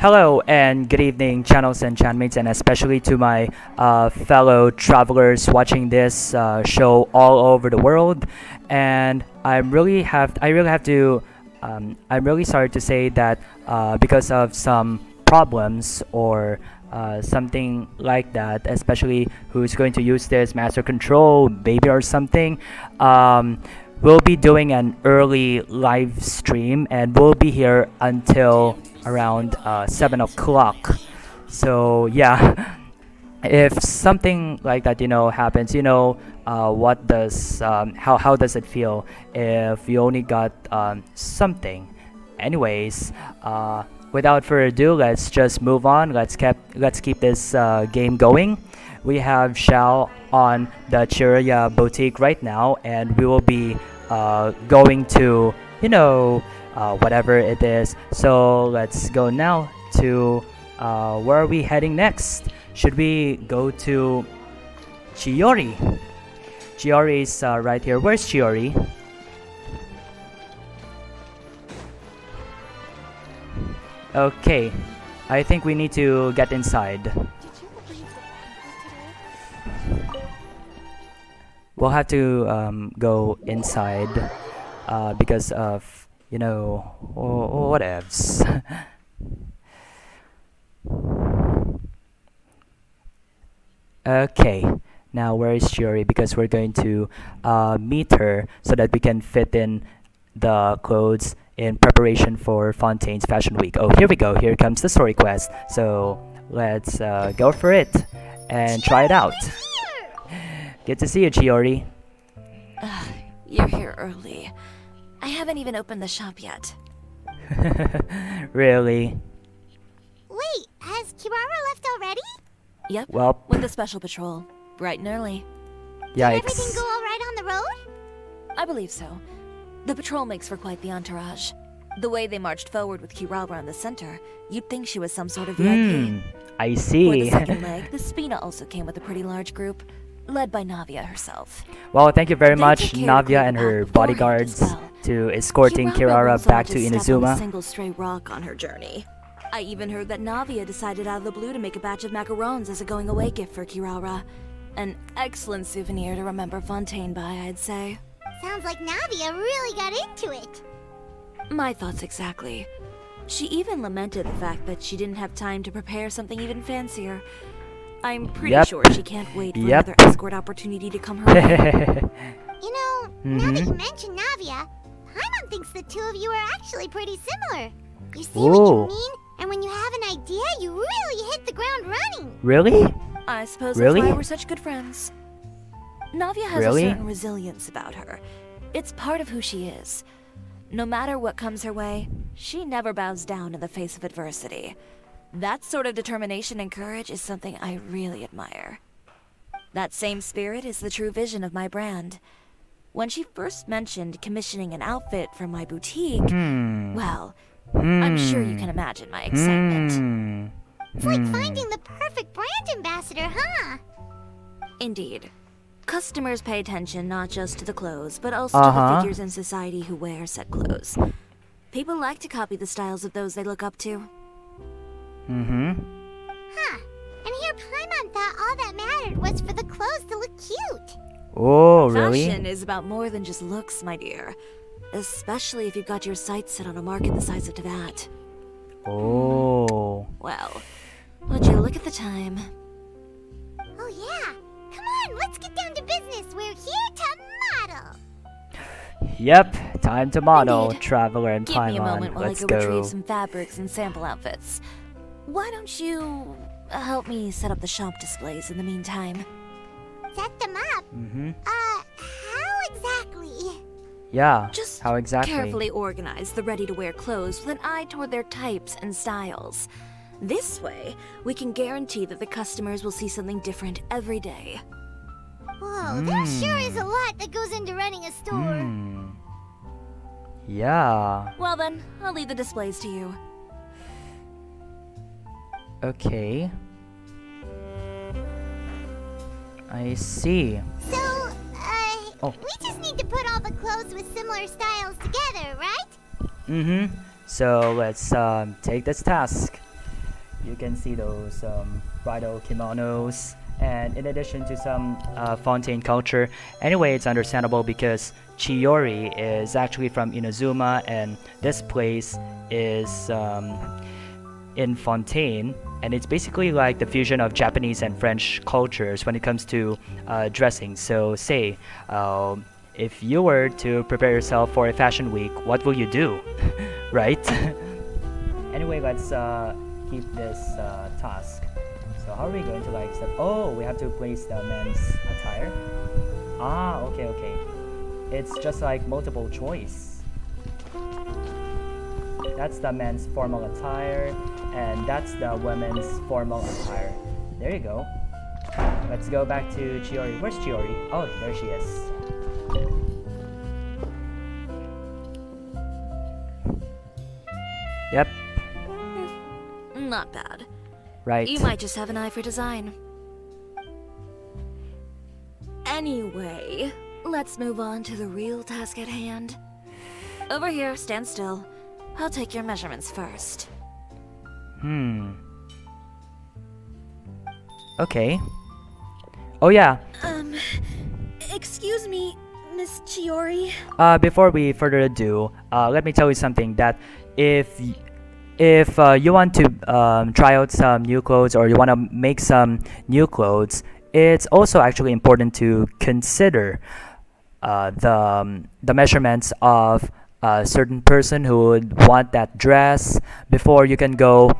Hello and good evening, channels and chatmates, and especially to my fellow travelers watching this show all over the world. And I really have to, I'm really sorry to say that because of some problems or something like that, especially who's going to use this master control, baby or something. We'll be doing an early live stream and we'll be here until around 7 o'clock. So yeah, if something like that happens, what does how does it feel if you only got something? Anyways, without further ado, let's just move on. Let's keep this game going. We have Shao on the Chioriya boutique right now, and we will be going to whatever it is. So let's go now to where are we heading next? Should we go to Chiori? Chiori is right here. Where's Chiori? Okay, I think we need to get inside. We'll have to go inside because of whatevs. Okay, now where is Chiori? Because we're going to meet her so that we can fit in the clothes in preparation for Fontaine's Fashion Week. Oh, here we go. Here comes the story quest. So let's go for it and try it out. Good to see you, Chiori. You're here early. I haven't even opened the shop yet. Really? Wait, has Chioriya left already? Yep. Well, with the special patrol, bright and early. Did everything yikes. go all right on the road? I believe so. The patrol makes for quite the entourage. The way they marched forward with Chioriya in the center, you'd think she was some sort of VIP. I For the see. second leg, the Spina also came with a pretty large group, led by Navia herself. Well, thank you very They much, took care to clear Navia and them her out beforehand bodyguards, as well. to escorting Chioriya Kirara won't so back much to as step on a Inazuma. single stray rock on her journey. I even heard that Navia decided out of the blue to make a batch of macarons as a going-away gift for Chioriya. An excellent souvenir to remember Fontaine by, I'd say. Sounds like Navia really got into it. My thoughts exactly. She even lamented the fact that she didn't have time to prepare something even fancier. I'm pretty Yep. sure she can't wait for Yep. another escort opportunity to come her way. You know, now that you mention Navia, Paimon thinks the two of you are actually pretty similar. You see what Ooh. you mean? And when you have an idea, you really hit the ground running. Really? I suppose Really? that's why we're such good friends. Navia has Really? a certain resilience about her. It's part of who she is. No matter what comes her way, she never bows down in the face of adversity. That sort of determination and courage is something I really admire. That same spirit is the true vision of my brand. When she first mentioned commissioning an outfit for my boutique, well, I'm sure you can imagine my excitement. It's like finding the perfect brand ambassador, huh? Indeed. Customers pay attention not just to the clothes, but also to the figures in society who wear said clothes. People like to copy the styles of those they look up to. Huh. And here Paimon thought all that mattered was for the clothes to look cute. Oh, really? Fashion is about more than just looks, my dear. Especially if you've got your sights set on a market the size of Teyvat. Oh. Well, would you look at the time? Oh yeah. Come on, let's get down to business. We're here to model. Yep, time to model, Indeed. Traveler and Give me a Paimon. moment while Let's I go go. retrieve some fabrics and sample outfits. Why don't you help me set up the shop displays in the meantime? Set them up. How exactly? Yeah, Just how exactly? carefully organize the ready-to-wear clothes with an eye toward their types and styles. This way, we can guarantee that the customers will see something different every day. Whoa, there sure is a lot that goes into running a store. Yeah. Well then, I'll leave the displays to you. Okay. I see. So, Oh. we just need to put all the clothes with similar styles together, right? So let's take this task. you can see those bridal kimonos, and in addition to some Fontaine culture. Anyway, it's understandable because Chiori is actually from Inazuma, and this place is in Fontaine, and it's basically like the fusion of Japanese and French cultures when it comes to dressing. So, say, if you were to prepare yourself for a fashion week, what will you do? Right? Anyway, let's keep this task. So how are we going to like step? Oh, we have to place the men's attire. Ah, okay, okay. It's just like multiple choice. That's the men's formal attire, and that's the women's formal attire. There you go. Let's go back to Chiori. Where's Chiori? Oh, there she is. Yep. Not bad. Right. You might just have an eye for design. Anyway, let's move on to the real task at hand. Over here, stand still. I'll take your measurements first. Okay. Oh yeah. Excuse me, Miss Chiori. Before we further ado, let me tell you something that if you want to try out some new clothes, or you want to make some new clothes, it's also actually important to consider the measurements of a certain person who would want that dress before you can go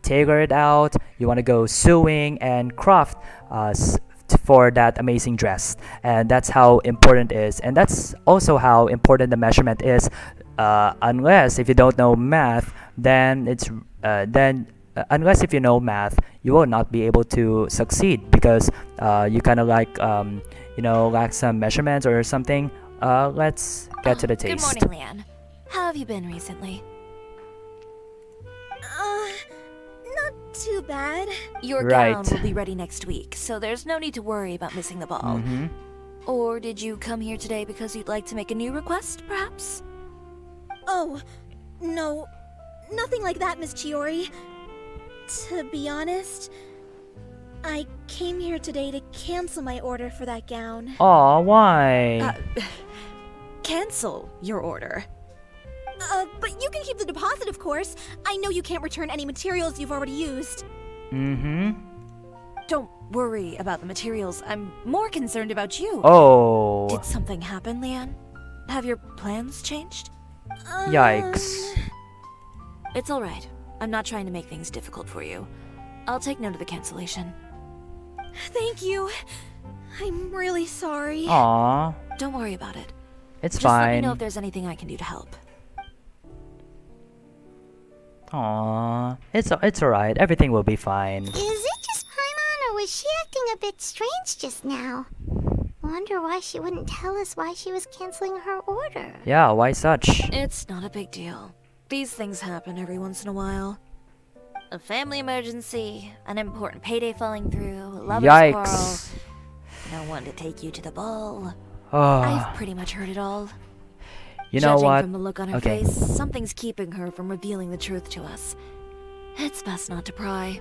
tailor it out. You want to go sewing and craft for that amazing dress, and that's how important it is, and that's also how important the measurement is. Unless if you don't know math, then unless if you know math, you will not be able to succeed because you kind of like lack some measurements or something. Let's get to the taste. Good morning, Leanne. How have you been recently? Not too bad. Your Right. gown will be ready next week, so there's no need to worry about missing the ball. Or did you come here today because you'd like to make a new request, perhaps? Oh, no. Nothing like that, Miss Chiori. To be honest, I came here today to cancel my order for that gown. Aw, why? Cancel your order. But you can keep the deposit, of course. I know you can't return any materials you've already used. Don't worry about the materials. I'm more concerned about you. Oh, Did something happen, Leanne? Have your plans changed? yikes. It's alright. I'm not trying to make things difficult for you. I'll take note of the cancellation. Thank you. I'm really sorry. Aw, Don't worry about it. it's Just let me fine. know if there's anything I can do to help. Aw, it's alright. Everything will be fine. Is it just Paimon, or was she acting a bit strange just now? Wonder why she wouldn't tell us why she was canceling her order. Yeah, why such? It's not a big deal. These things happen every once in a while. A family emergency, an important payday falling through, a lover's quarrel, Yikes. no one to take you to the ball. Oh, I've pretty much heard it all. you know Judging what? from the look on her Okay. face, something's keeping her from revealing the truth to us. It's best not to pry.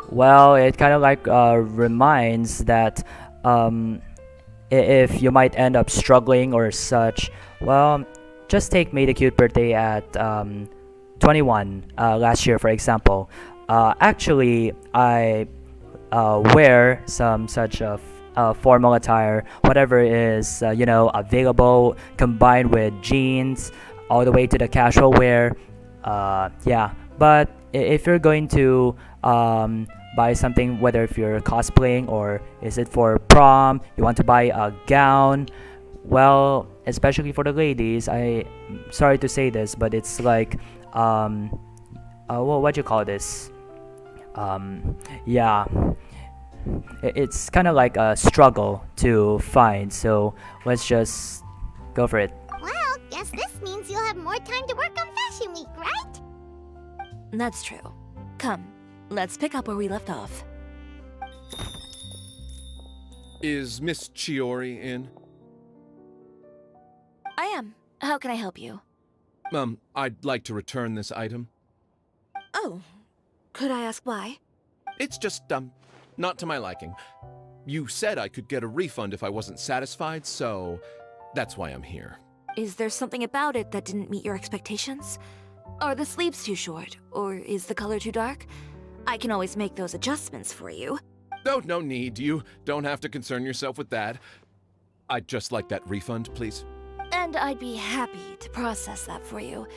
Well, it kind of like reminds that if you might end up struggling or such, well, just take May the Cute birthday at 21 last year, for example. Actually, I wear some such formal attire, whatever is available, combined with jeans, all the way to the casual wear. Yeah, but if you're going to buy something, whether if you're cosplaying or is it for prom, you want to buy a gown, well, especially for the ladies, I'm sorry to say this, but it's like what do you call this? Yeah, it's kind of like a struggle to find, so let's just go for it. Well, guess this means you'll have more time to work on Fashion Week, right? That's true. Come, let's pick up where we left off. Is Miss Chiori in? I am. How can I help you? I'd like to return this item. Oh, Could I ask why? It's just, not to my liking. You said I could get a refund if I wasn't satisfied, so that's why I'm here. Is there something about it that didn't meet your expectations? Are the sleeves too short, or is the color too dark? I can always make those adjustments for you. Oh, no need. You don't have to concern yourself with that. I'd just like that refund, please. And I'd be happy to process that for you.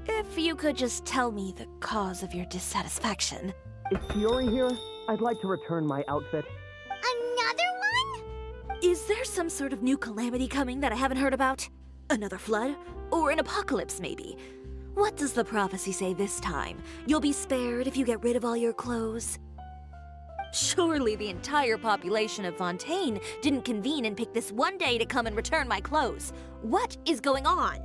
If you could just tell me the cause of your dissatisfaction. Is Chiori here? I'd like to return my outfit. Another one? Is there some sort of new calamity coming that I haven't heard about? Another flood? Or an apocalypse, maybe? What does the prophecy say this time? You'll be spared if you get rid of all your clothes? Surely the entire population of Fontaine didn't convene and pick this one day to come and return my clothes. What is going on?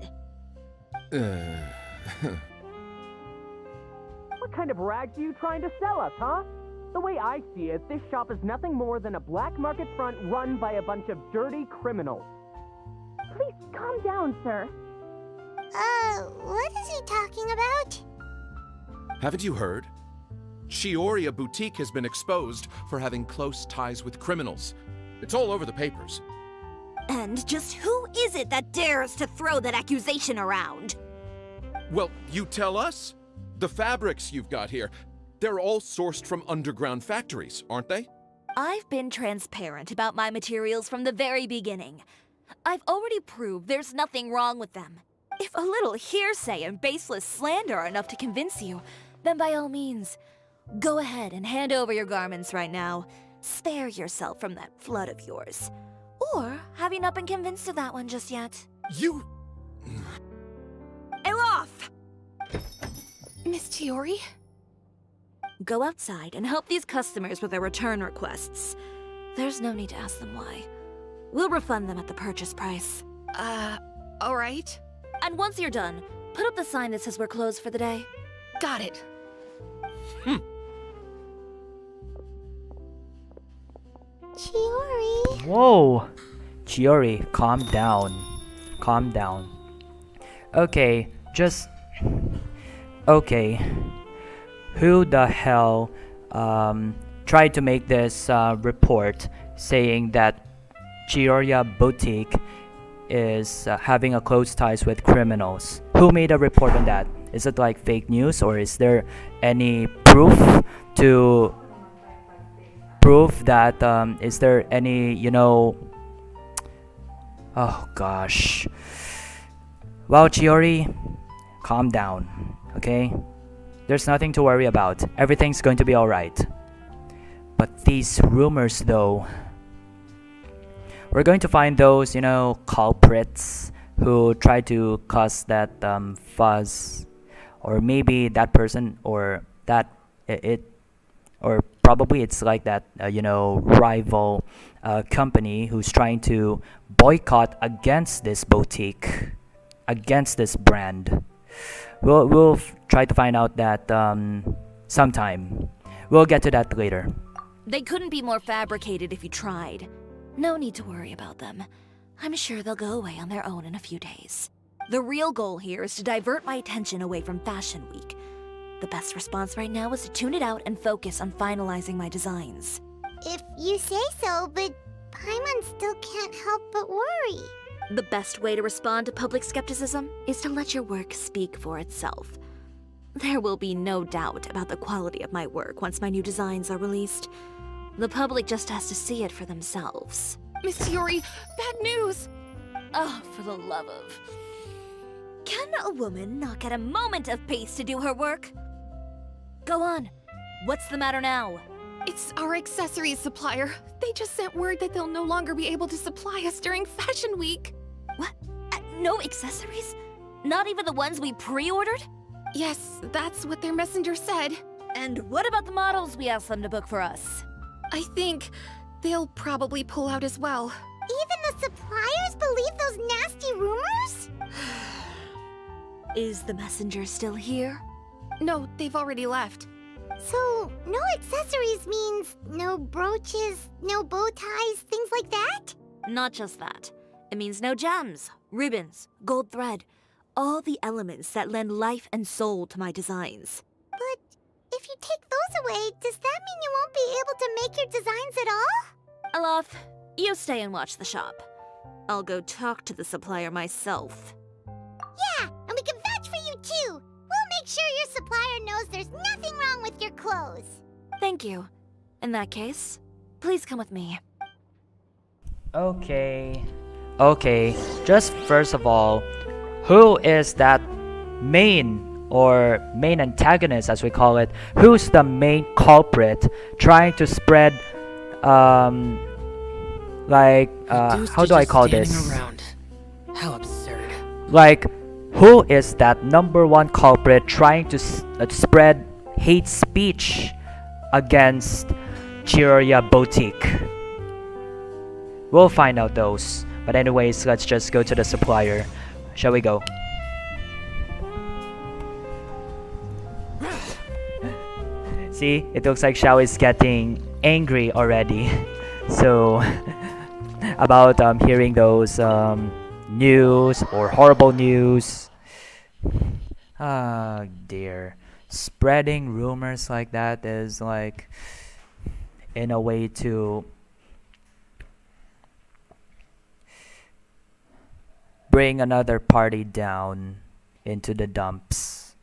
What kind of rags are you trying to sell us, huh? The way I see it, this shop is nothing more than a black market front run by a bunch of dirty criminals. Please calm down, sir. What is he talking about? Haven't you heard? Chioriya Boutique has been exposed for having close ties with criminals. It's all over the papers. And just who is it that dares to throw that accusation around? Well, you tell us. The fabrics you've got here, they're all sourced from underground factories, aren't they? I've been transparent about my materials from the very beginning. I've already proved there's nothing wrong with them. If a little hearsay and baseless slander are enough to convince you, then by all means, go ahead and hand over your garments right now. Spare yourself from that flood of yours. Or have you not been convinced of that one just yet? You... Elof! Miss Chiori? Go outside and help these customers with their return requests. There's no need to ask them why. We'll refund them at the purchase price. Alright. And once you're done, put up the sign that says we're closed for the day. Got it. Chiori. Whoa! Chiori, calm down. Calm down. Okay, just... Okay. Who the hell tried to make this report saying that Chioriya Boutique is having a close ties with criminals? Who made a report on that? Is it like fake news, or is there any proof to prove that is there any, oh gosh. Well, Chiori, calm down, okay? There's nothing to worry about. Everything's going to be alright. But these rumors though, we're going to find those, culprits who try to cause that fuss, or maybe that person, or that or probably it's like that rival company who's trying to boycott against this boutique, against this brand. We'll try to find out that sometime. We'll get to that later. They couldn't be more fabricated if you tried. No need to worry about them. I'm sure they'll go away on their own in a few days. The real goal here is to divert my attention away from Fashion Week. The best response right now is to tune it out and focus on finalizing my designs. If you say so, but Paimon still can't help but worry. The best way to respond to public skepticism is to let your work speak for itself. There will be no doubt about the quality of my work once my new designs are released. The public just has to see it for themselves. Miss Chiori, bad news! Oh, for the love of... Can a woman not get a moment of peace to do her work? Go on. What's the matter now? It's our accessories supplier. They just sent word that they'll no longer be able to supply us during Fashion Week. What? No accessories? Not even the ones we pre-ordered? Yes, that's what their messenger said. And what about the models we asked them to book for us? I think they'll probably pull out as well. Even the suppliers believe those nasty rumors? Is the messenger still here? No, they've already left. So, no accessories means no brooches, no bow ties, things like that? Not just that. It means no gems, ribbons, gold thread, all the elements that lend life and soul to my designs. But if you take the way, does that mean you won't be able to make your designs at all? Alaf, you stay and watch the shop. I'll go talk to the supplier myself. Yeah, and we can vouch for you too. We'll make sure your supplier knows there's nothing wrong with your clothes. Thank you. In that case, please come with me. Okay. Okay. Just first of all, who is that main antagonist, as we call it? Who's the main culprit trying to spread how do I call this? Around. How absurd. Like, who is that number one culprit trying to spread hate speech against Chioriya Boutique? We'll find out those. But anyways, let's just go to the supplier. Shall we go? See, it looks like Xiao is getting angry already. So, about hearing those news or horrible news. Ah, dear. Spreading rumors like that is like, in a way to bring another party down into the dumps.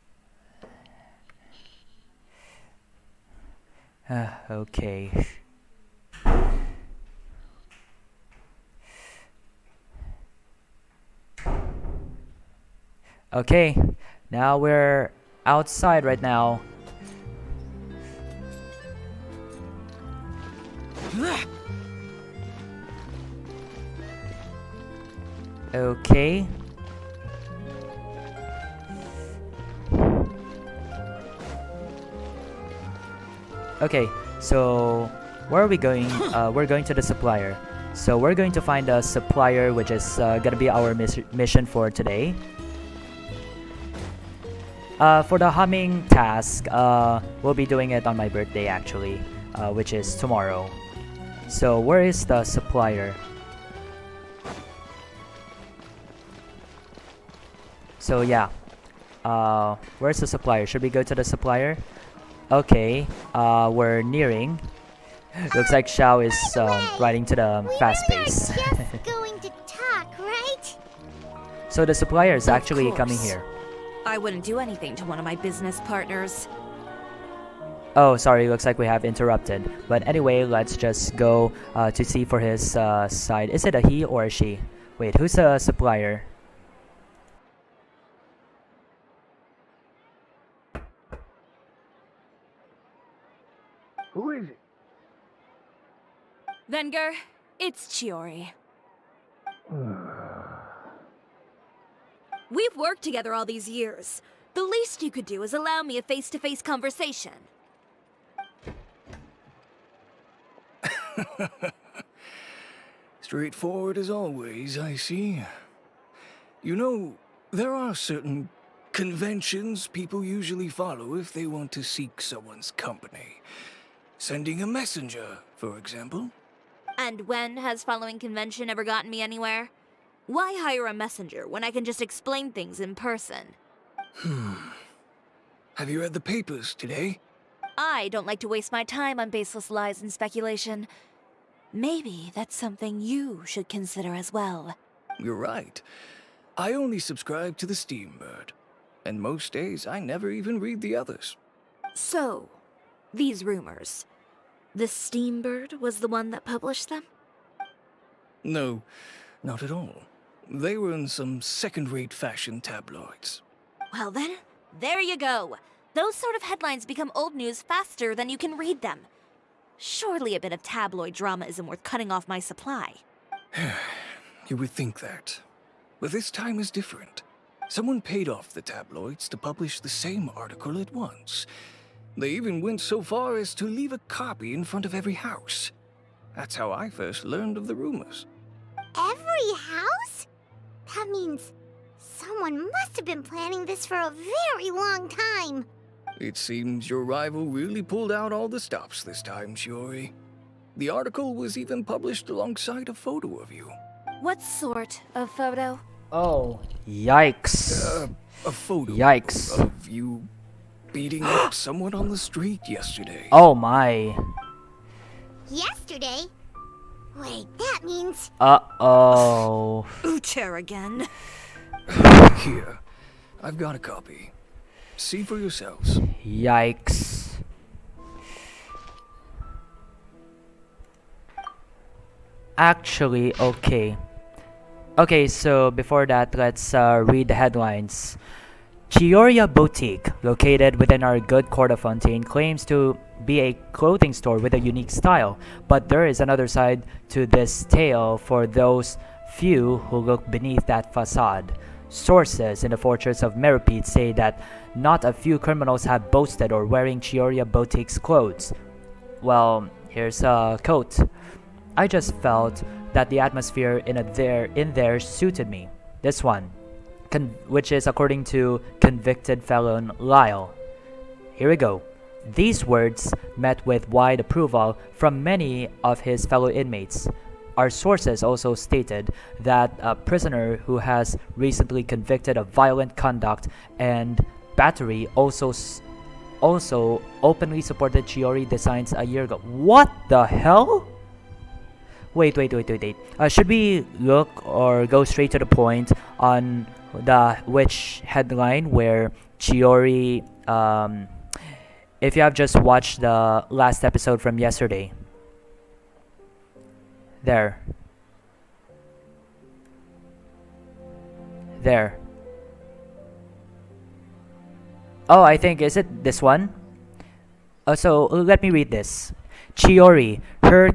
Okay. Okay, now we're outside right now. Okay. Okay, so where are we going? We're going to the supplier. So we're going to find a supplier, which is gonna be our mission for today. For the humming task, we'll be doing it on my birthday actually, which is tomorrow. So where is the supplier? So yeah, where's the supplier? Should we go to the supplier? Okay, we're nearing. Looks like Xiao is riding to the fast pace. Just going to talk, right? So the supplier is actually Of coming course. here. I wouldn't do anything to one of my business partners. Oh, sorry, looks like we have interrupted. But anyway, let's just go to see for his side. Is it a he or a she? Wait, who's a supplier? Who is it? Venger, it's Chiori. We've worked together all these years. The least you could do is allow me a face-to-face conversation. Straightforward as always, I see. You know, there are certain conventions people usually follow if they want to seek someone's company. Sending a messenger, for example. And when has following convention ever gotten me anywhere? Why hire a messenger when I can just explain things in person? Have you read the papers today? I don't like to waste my time on baseless lies and speculation. Maybe that's something you should consider as well. You're right. I only subscribe to the Steambird. And most days I never even read the others. So, these rumors. The Steambird was the one that published them? No, not at all. They were in some second-rate fashion tabloids. Well then, there you go. Those sort of headlines become old news faster than you can read them. Surely a bit of tabloid drama isn't worth cutting off my supply. You would think that. But this time is different. Someone paid off the tabloids to publish the same article at once. They even went so far as to leave a copy in front of every house. That's how I first learned of the rumors. Every house? That means someone must have been planning this for a very long time. It seems your rival really pulled out all the stops this time, Chiori. The article was even published alongside a photo of you. What sort of photo? Oh, yikes. A photo Yikes. of you beating up someone on the street yesterday. Oh my. Yesterday? Wait, that means... Uh-oh. Uter again. Here, I've got a copy. See for yourselves. Yikes. Actually, okay. Okay, so before that, let's read the headlines. Chioriya Boutique, located within our good court of Fontaine, claims to be a clothing store with a unique style, but there is another side to this tale for those few who look beneath that facade. Sources in the fortress of Meripede say that not a few criminals have boasted or wearing Chioriya Boutique's clothes. Well, here's a quote. I just felt that the atmosphere in there suited me. This one. Which is according to convicted felon Lyle. Here we go. These words met with wide approval from many of his fellow inmates. Our sources also stated that a prisoner who has recently convicted of violent conduct and battery also openly supported Chiori designs a year ago. What the hell? Wait. Should we look or go straight to the point on which headline where Chiori, if you have just watched the last episode from yesterday, there. Oh, I think, is it this one? So let me read this. Chiori, her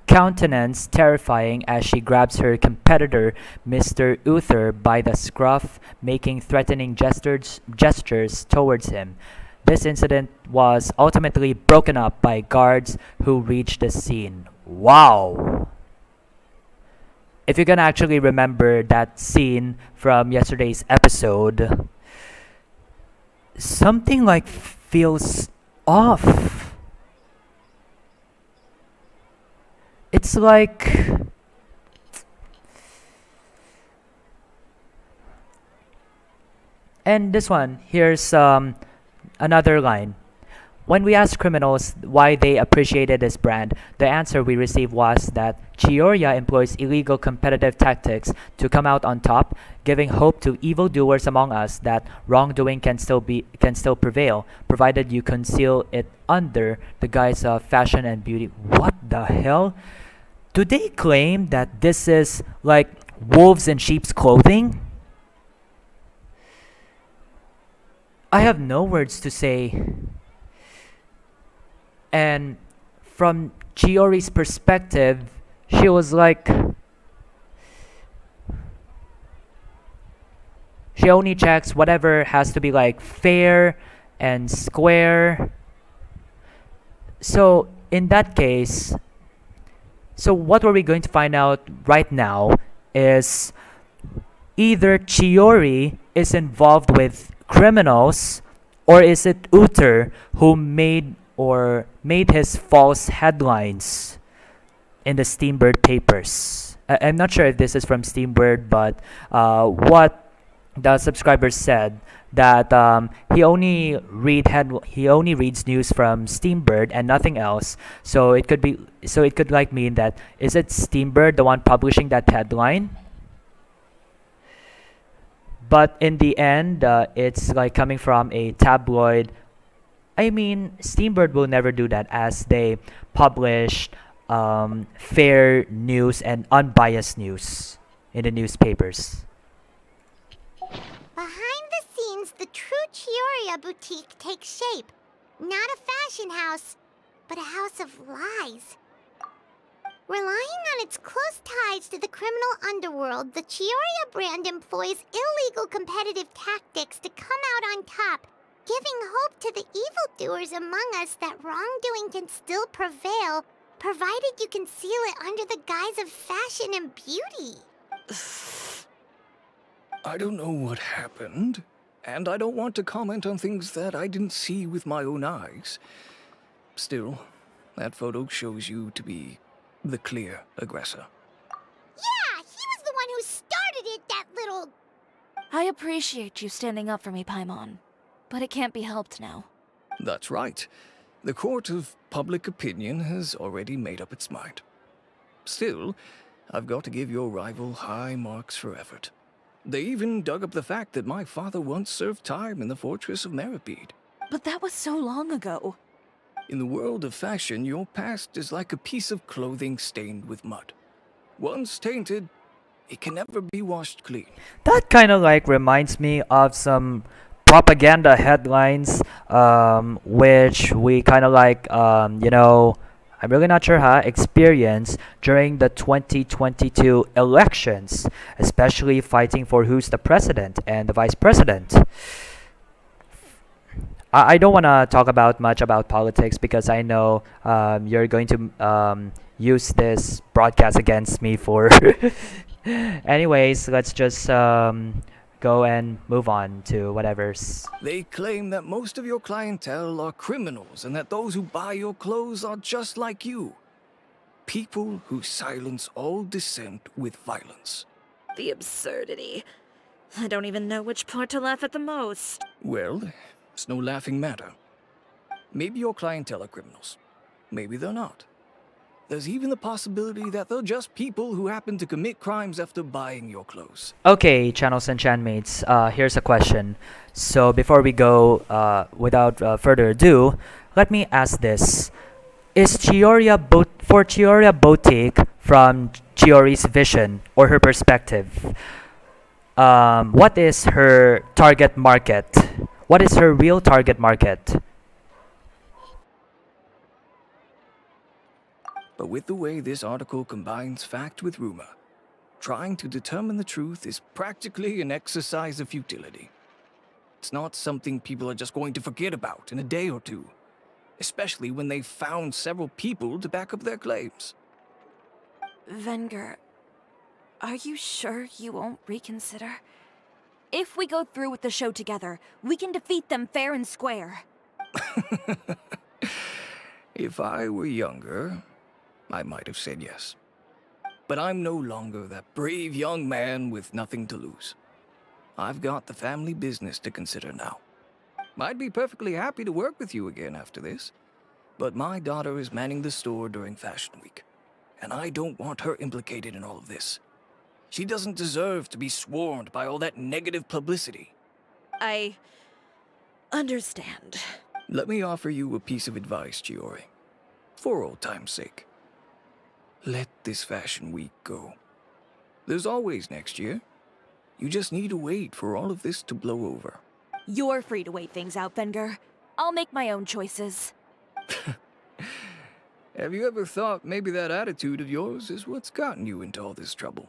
countenance terrifying as she grabs her competitor, Mr. Uther, by the scruff, making threatening gestures towards him. This incident was ultimately broken up by guards who reached the scene. Wow! If you can actually remember that scene from yesterday's episode, something like feels off. It's like and this one, here's another line. When we asked criminals why they appreciated this brand, the answer we received was that Chioriya employs illegal competitive tactics to come out on top, giving hope to evildoers among us that wrongdoing can still prevail, provided you conceal it under the guise of fashion and beauty. What the hell? Do they claim that this is like wolves in sheep's clothing? I have no words to say. And from Chiori's perspective, she was like, she only checks whatever has to be like fair and square. So in that case, so what we're going to find out right now is either Chiori is involved with criminals, or is it Uther who made his false headlines in the Steambird papers. I'm not sure if this is from Steambird, but what the subscribers said that he only reads news from Steambird and nothing else. So it could like mean that, is it Steambird the one publishing that headline? But in the end, it's like coming from a tabloid. I mean, Steambird will never do that, as they publish fair news and unbiased news in the newspapers. Behind the scenes, the true Chioriya boutique takes shape. Not a fashion house, but a house of lies. Relying on its close ties to the criminal underworld, the Chioriya brand employs illegal competitive tactics to come out on top, giving hope to the evildoers among us that wrongdoing can still prevail, provided you conceal it under the guise of fashion and beauty. I don't know what happened, and I don't want to comment on things that I didn't see with my own eyes. Still, that photo shows you to be the clear aggressor. Yeah, he was the one who started it, that little... I appreciate you standing up for me, Paimon. But it can't be helped now. That's right. The court of public opinion has already made up its mind. Still, I've got to give your rival high marks for effort. They even dug up the fact that my father once served time in the fortress of Meripede. But that was so long ago. In the world of fashion, your past is like a piece of clothing stained with mud. Once tainted, it can never be washed clean. That kind of like reminds me of some propaganda headlines, which we kind of like, I'm really not sure how experience during the 2022 elections, especially fighting for who's the president and the vice president. I don't want to talk about much about politics because I know you're going to use this broadcast against me for. Anyways, let's just go and move on to whatever's. They claim that most of your clientele are criminals and that those who buy your clothes are just like you. People who silence all dissent with violence. The absurdity. I don't even know which part to laugh at the most. Well, it's no laughing matter. Maybe your clientele are criminals. Maybe they're not. There's even the possibility that they're just people who happen to commit crimes after buying your clothes. Okay, channels and chanmates, here's a question. So before we go, without further ado, let me ask this. Is for Chioriya Boutique, from Chiori's vision or her perspective, what is her target market? What is her real target market? But with the way this article combines fact with rumor, trying to determine the truth is practically an exercise of futility. It's not something people are just going to forget about in a day or two, especially when they've found several people to back up their claims. Venger, are you sure you won't reconsider? If we go through with the show together, we can defeat them fair and square. If I were younger, I might have said yes. But I'm no longer that brave young man with nothing to lose. I've got the family business to consider now. I'd be perfectly happy to work with you again after this, but my daughter is manning the store during Fashion Week, and I don't want her implicated in all of this. She doesn't deserve to be swarmed by all that negative publicity. I understand. Let me offer you a piece of advice, Chiori. For old time's sake. Let this Fashion Week go. There's always next year. You just need to wait for all of this to blow over. You're free to wait things out, Venger. I'll make my own choices. Have you ever thought maybe that attitude of yours is what's gotten you into all this trouble?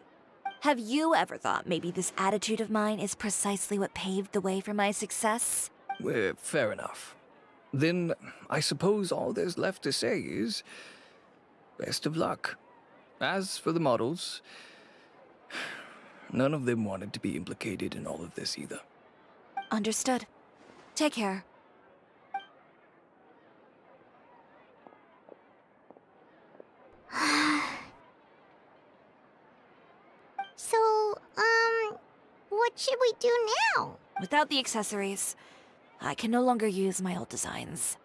Have you ever thought maybe this attitude of mine is precisely what paved the way for my success? Well, fair enough. Then I suppose all there's left to say is best of luck. As for the models, none of them wanted to be implicated in all of this either. Understood. Take care. So, what should we do now? Without the accessories, I can no longer use my old designs.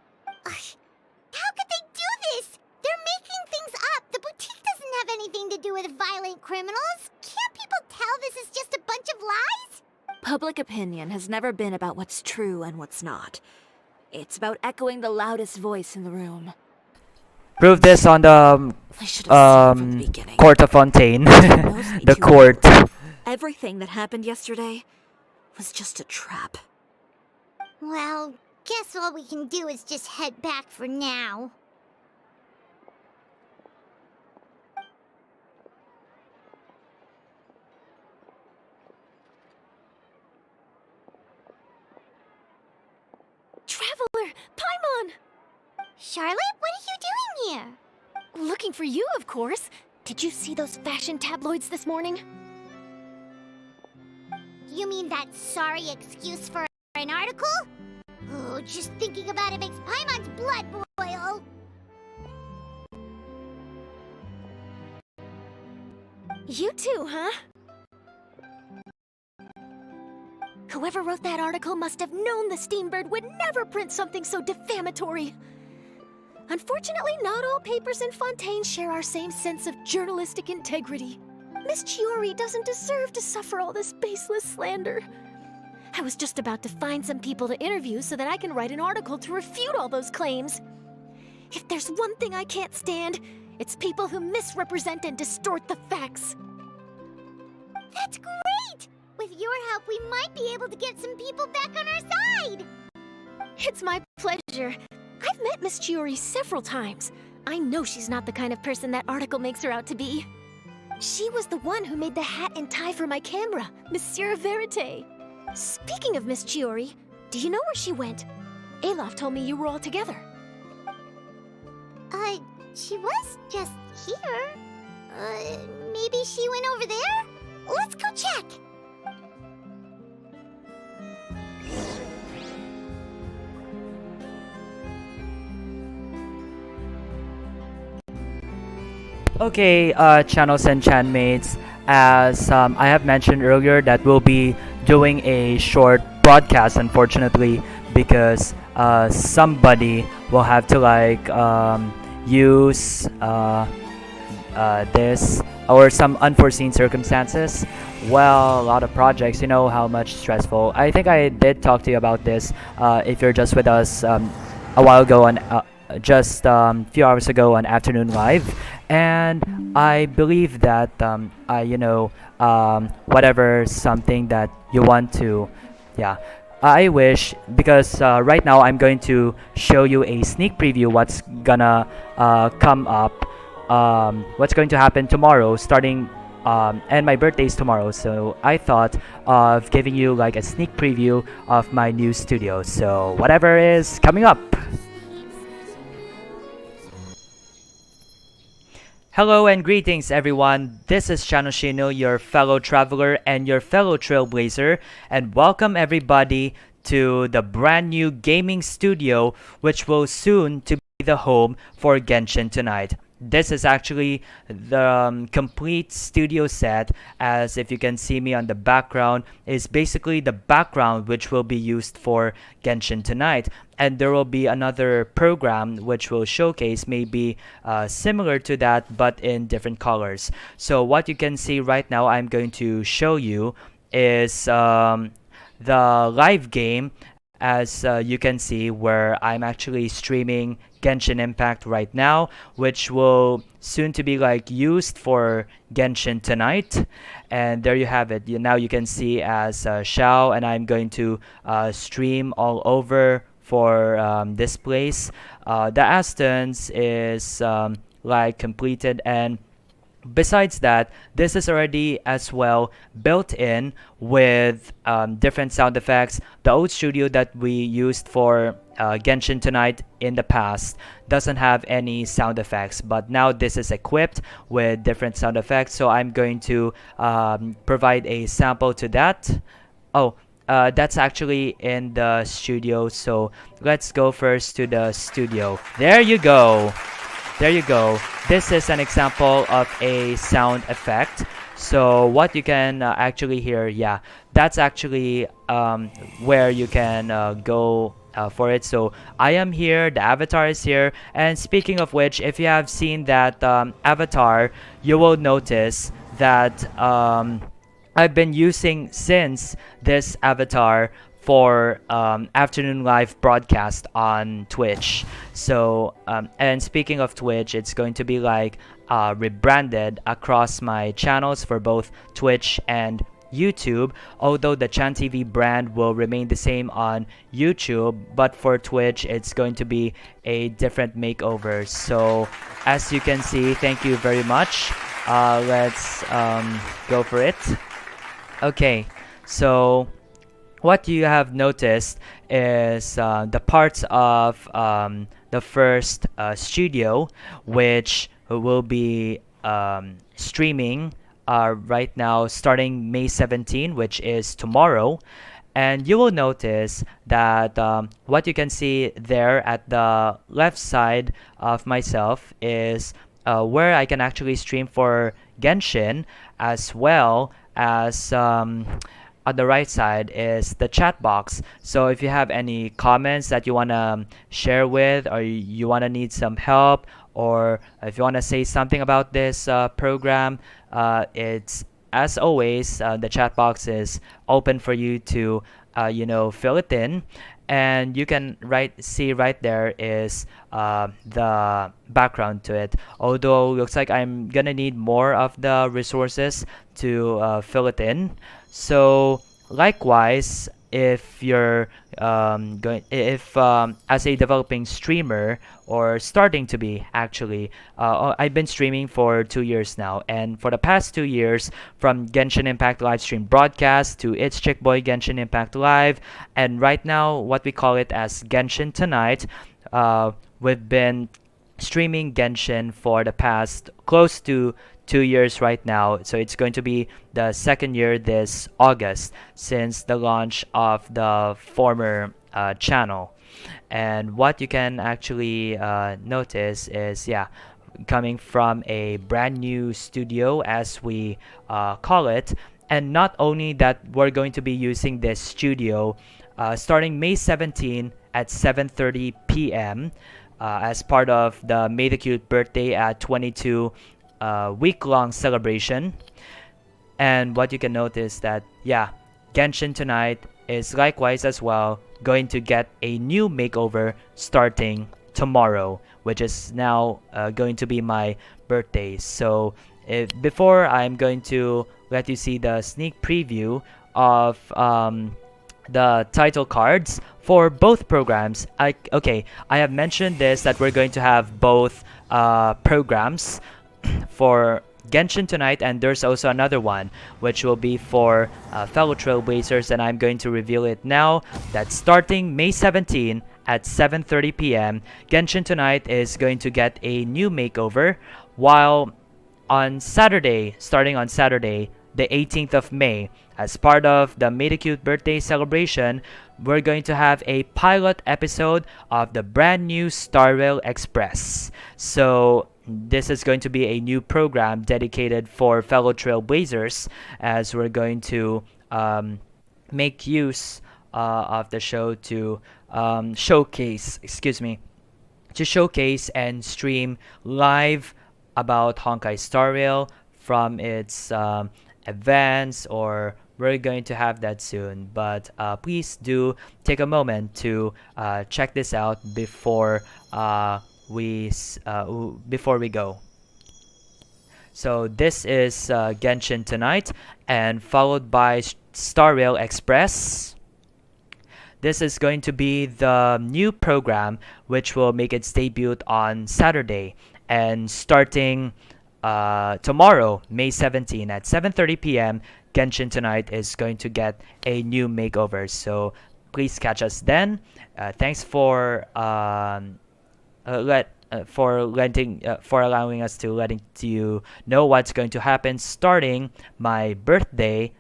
How could they do this? They're making things up. The boutique doesn't have anything to do with violent criminals. Can't people tell this is just a bunch of lies? Public opinion has never been about what's true and what's not. It's about echoing the loudest voice in the room. Prove this on the I should have seen from the beginning. court of Fontaine. Knows me The too court. well. Everything that happened yesterday was just a trap. Well, guess all we can do is just head back for now. Traveler! Paimon! Charlotte, what are you doing here? Looking for you, of course. Did you see those fashion tabloids this morning? You mean that sorry excuse for an article? Oh, just thinking about it makes Paimon's blood boil. You too, huh? Whoever wrote that article must have known the Steambird would never print something so defamatory. Unfortunately, not all papers in Fontaine share our same sense of journalistic integrity. Miss Chioriya doesn't deserve to suffer all this baseless slander. I was just about to find some people to interview so that I can write an article to refute all those claims. If there's one thing I can't stand, it's people who misrepresent and distort the facts. That's great! With your help, we might be able to get some people back on our side! It's my pleasure. I've met Miss Chioriya several times. I know she's not the kind of person that article makes her out to be. She was the one who made the hat and tie for my camera, Monsieur Verite. Speaking of Miss Chioriya, do you know where she went? Alof told me you were all together. She was just here. Maybe she went over there? Let's go check! Okay, channels and chatmates, as I have mentioned earlier that we'll be doing a short broadcast, unfortunately, because somebody will have to use this or some unforeseen circumstances. Well, a lot of projects, you know how much stressful. I think I did talk to you about this if you're just with us a while ago on just few hours ago on Afternoon Live, and I believe that whatever something that you want to, yeah, I wish, because right now I'm going to show you a sneak preview what's gonna come up, what's going to happen tomorrow, starting and my birthday's tomorrow, so I thought of giving you like a sneak preview of my new studio, so whatever is coming up. Hello and greetings everyone, this is Shino, your fellow traveler and your fellow trailblazer, and welcome everybody to the brand new gaming studio which will soon to be the home for Genshin tonight. This is actually the complete studio set, as if you can see me on the background is basically the background which will be used for Genshin tonight, and there will be another program which will showcase maybe similar to that but in different colors. So what you can see right now, I'm going to show you is the live game, as you can see, where I'm actually streaming Genshin Impact right now, which will soon to be used for Genshin tonight. And there you have it. Now you can see as Xiao, and I'm going to stream all over for this place. The Astons is completed, and besides that, this is already as well built in with different sound effects. The old studio that we used for Genshin tonight in the past doesn't have any sound effects, but now this is equipped with different sound effects, so I'm going to provide a sample to that. That's actually in the studio, so let's go first to the studio. There you go. There you go. This is an example of a sound effect. So what you can actually hear, yeah, that's actually where you can go for it. So I am here, the avatar is here, and speaking of which, if you have seen that avatar, you will notice that I've been using since this avatar for Afternoon Live broadcast on Twitch. So and speaking of Twitch, it's going to be rebranded across my channels for both Twitch and YouTube, although the Chan TV brand will remain the same on YouTube, but for Twitch it's going to be a different makeover. So as you can see, thank you very much. Let's go for it. Okay, so what you have noticed is the parts of the first studio, which will be streaming right now starting May 17, which is tomorrow. And you will notice that what you can see there at the left side of myself is where I can actually stream for Genshin, as well as on the right side is the chat box. So if you have any comments that you want to share with, or you want to need some help, or if you want to say something about this program, it's as always, the chat box is open for you to fill it in. And you can see right there is the background to it. Although looks like I'm gonna need more of the resources to fill it in. So likewise, if you're if as a developing streamer, or starting to be actually, I've been streaming for 2 years now, and for the past 2 years, from Genshin Impact live stream broadcast to It's Chick Boy Genshin Impact Live, and right now what we call it as Genshin Tonight, we've been streaming Genshin for the past close to 2 years right now. So it's going to be the second year this August since the launch of the former channel. And what you can actually notice is, yeah, coming from a brand new studio, as we call it. And not only that, we're going to be using this studio starting May 17 at 7:30 p.m. As part of the May the Cute Birthday at 22 week-long celebration. And what you can notice that, yeah, Genshin Tonight is likewise as well going to get a new makeover starting tomorrow, which is now going to be my birthday. So before I'm going to let you see the sneak preview of the title cards for both programs. I have mentioned this, that we're going to have both programs for Genshin Tonight, and there's also another one which will be for fellow Trailblazers, and I'm going to reveal it now. That starting May 17 at 7:30 p.m. Genshin Tonight is going to get a new makeover, while on Saturday, starting on Saturday the 18th of May, as part of the May the Cute Birthday celebration, we're going to have a pilot episode of the brand new Star Rail Express. So this is going to be a new program dedicated for fellow Trailblazers, as we're going to make use of the show to showcase and stream live about Honkai Star Rail from its events, or we're going to have that soon. But please do take a moment to check this out before we go. So this is Genshin Tonight, and followed by Star Rail Express. This is going to be the new program which will make its debut on Saturday, and starting tomorrow, May 17 at 7:30 p.m. Genshin Tonight is going to get a new makeover. So please catch us then. Thanks for allowing us to letting you know what's going to happen starting my birthday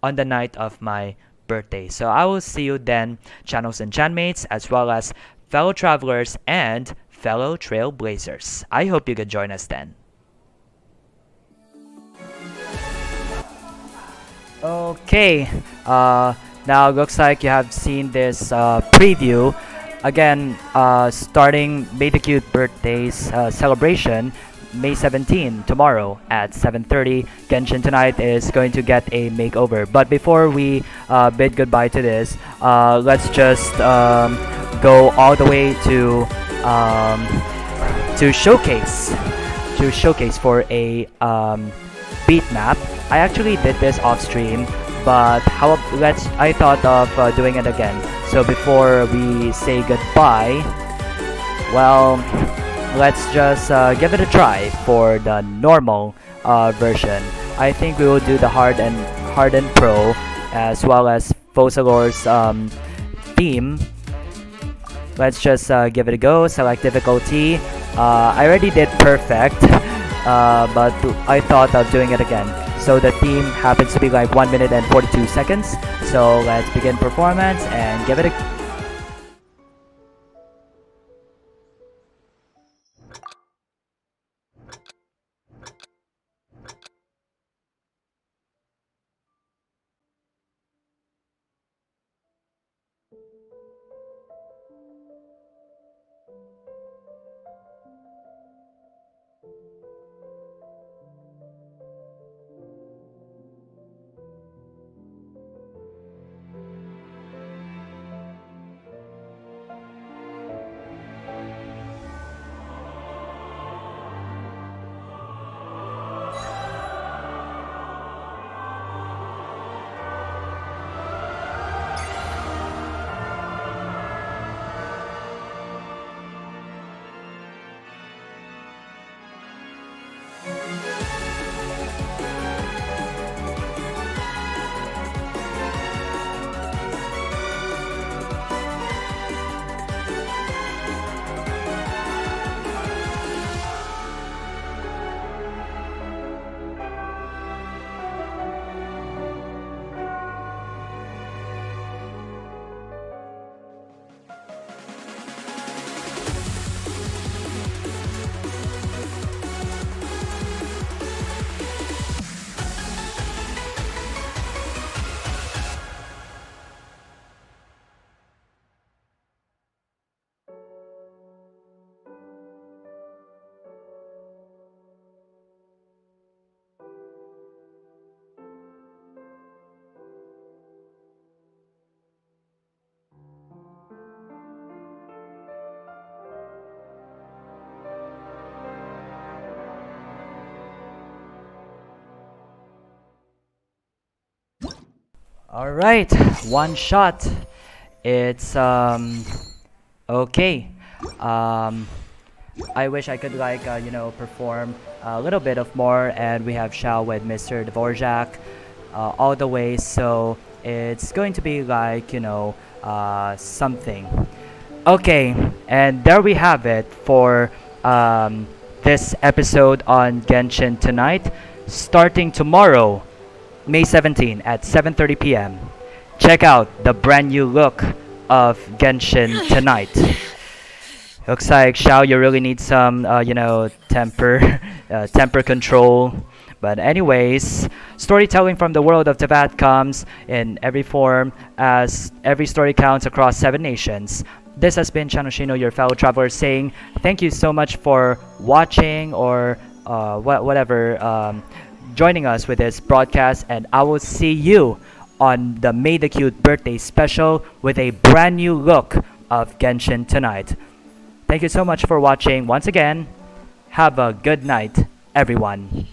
on the night of my birthday. So I will see you then, channels and chatmates, as well as fellow travelers and fellow Trailblazers. I hope you could join us then. Okay, now it looks like you have seen this preview. Again, starting May the Cute Birthdays celebration, May 17, tomorrow at 7:30, Genshin Tonight is going to get a makeover. But before we bid goodbye to this, let's just go all the way to showcase for a beat map. I actually did this off stream, but I thought of doing it again. So before we say goodbye, well, let's just give it a try for the normal version. I think we will do the hard and pro, as well as Fosalor's theme. Let's just give it a go. Select difficulty. I already did perfect, but I thought of doing it again. So the theme happens to be like 1 minute and 42 seconds. So let's begin performance and give it a All right, one shot. It's okay. Um, I wish I could like perform a little bit of more, and we have Shao with Mr. Dvorak all the way. So it's going to be like something. Okay, and there we have it for this episode on Genshin tonight. Starting tomorrow, May 17 at 7:30 p.m. Check out the brand new look of Genshin tonight. Looks like Xiao, you really need some, temper, temper control. But anyways, storytelling from the world of Teyvat comes in every form, as every story counts across 7 nations. This has been Chanoshino, your fellow traveler, saying thank you so much for watching or whatever, joining us with this broadcast, and I will see you on the May the Cute birthday special with a brand new look of Genshin tonight. Thank you so much for watching once again. Have a good night, everyone.